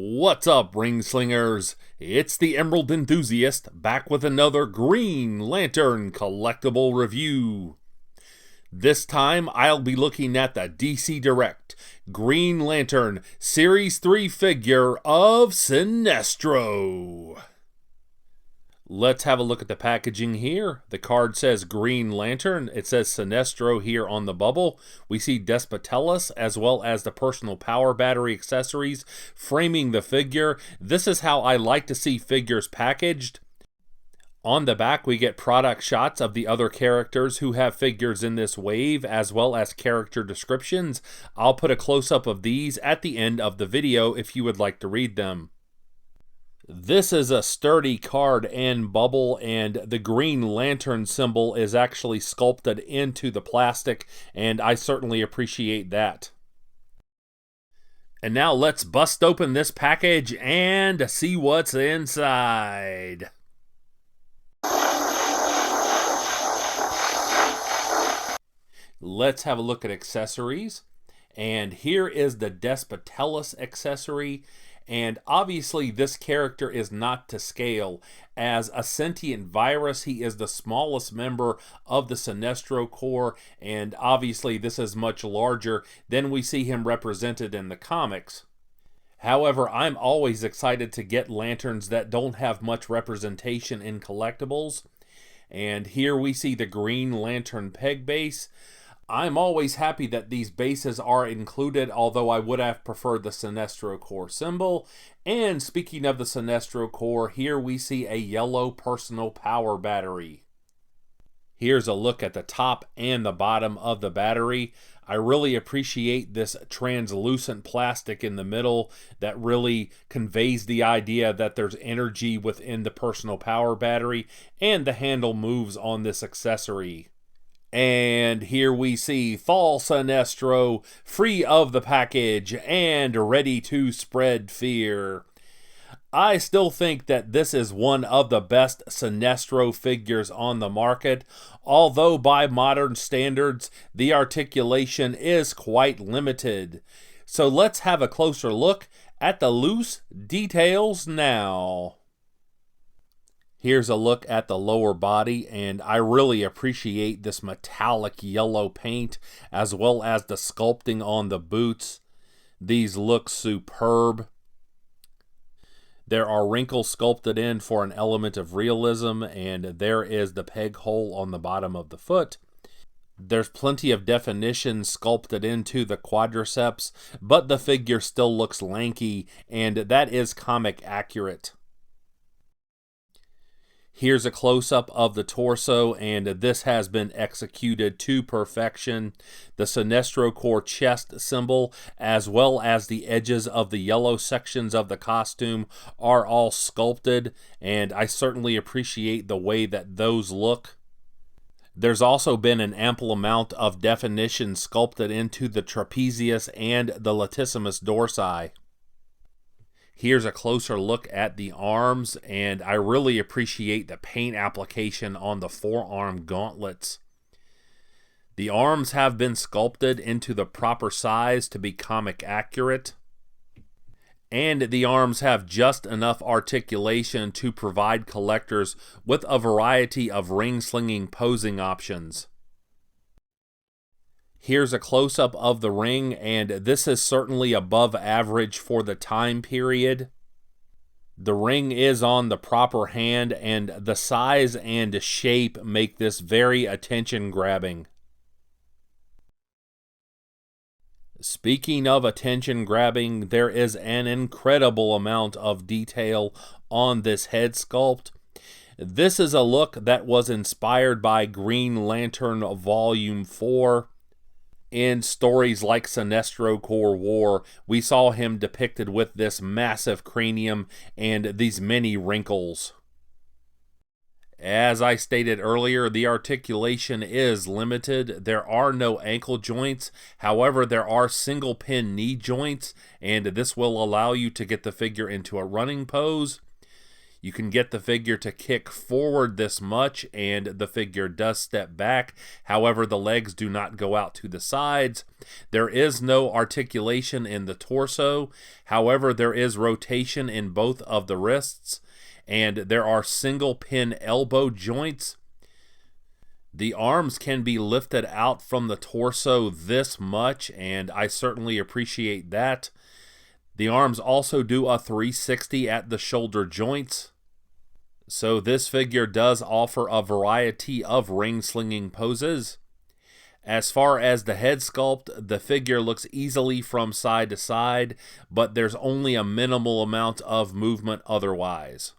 What's up, ring slingers? It's the Emerald Enthusiast back with another Green Lantern collectible review. This time I'll be looking at the DC Direct Green Lantern Series 3 figure of Sinestro. Let's have a look at the packaging here. The card says Green Lantern. It says Sinestro here on the bubble. We see Despotellis as well as the personal power battery accessories framing the figure. This is how I like to see figures packaged. On the back, we get product shots of the other characters who have figures in this wave, as well as character descriptions. I'll put a close-up of these at the end of the video if you would like to read them. This is a sturdy card and bubble, and the Green Lantern symbol is actually sculpted into the plastic, and I certainly appreciate that. And now let's bust open this package and see what's inside. Let's have a look at accessories. And here is the Despotellis accessory. And obviously this character is not to scale. As a sentient virus, he is the smallest member of the Sinestro Corps, and obviously this is much larger than we see him represented in the comics. However, I'm always excited to get lanterns that don't have much representation in collectibles. And here we see the Green Lantern peg base. I'm always happy that these bases are included, although I would have preferred the Sinestro Corps symbol. And speaking of the Sinestro Corps, here we see a yellow personal power battery. Here's a look at the top and the bottom of the battery. I really appreciate this translucent plastic in the middle that really conveys the idea that there's energy within the personal power battery, and the handle moves on this accessory. And here we see Fall Sinestro, free of the package and ready to spread fear. I still think that this is one of the best Sinestro figures on the market, although by modern standards, the articulation is quite limited. So let's have a closer look at the loose details now. Here's a look at the lower body, and I really appreciate this metallic yellow paint as well as the sculpting on the boots. These look superb. There are wrinkles sculpted in for an element of realism, and there is the peg hole on the bottom of the foot. There's plenty of definition sculpted into the quadriceps, but the figure still looks lanky, and that is comic accurate. Here's a close-up of the torso, and this has been executed to perfection. The Sinestro Corps chest symbol, as well as the edges of the yellow sections of the costume, are all sculpted, and I certainly appreciate the way that those look. There's also been an ample amount of definition sculpted into the trapezius and the latissimus dorsi. Here's a closer look at the arms, and I really appreciate the paint application on the forearm gauntlets. The arms have been sculpted into the proper size to be comic accurate, and the arms have just enough articulation to provide collectors with a variety of ring-slinging posing options. Here's a close-up of the ring, and this is certainly above average for the time period. The ring is on the proper hand, and the size and shape make this very attention-grabbing. Speaking of attention-grabbing, there is an incredible amount of detail on this head sculpt. This is a look that was inspired by Green Lantern Volume 4. In stories like Sinestro Corps War, we saw him depicted with this massive cranium and these many wrinkles. As I stated earlier, the articulation is limited. There are no ankle joints. However, there are single pin knee joints, and this will allow you to get the figure into a running pose. You can get the figure to kick forward this much, and the figure does step back. However, the legs do not go out to the sides. There is no articulation in the torso. However, there is rotation in both of the wrists, and there are single pin elbow joints. The arms can be lifted out from the torso this much, and I certainly appreciate that. The arms also do a 360 at the shoulder joints. So this figure does offer a variety of ring-slinging poses. As far as the head sculpt, the figure looks easily from side to side, but there's only a minimal amount of movement otherwise.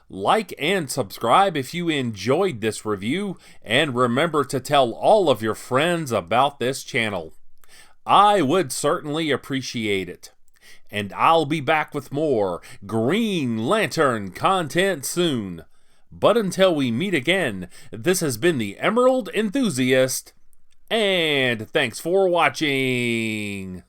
Like and subscribe if you enjoyed this review, and remember to tell all of your friends about this channel. I would certainly appreciate it. And I'll be back with more Green Lantern content soon. But until we meet again, this has been the Emerald Enthusiast, and thanks for watching.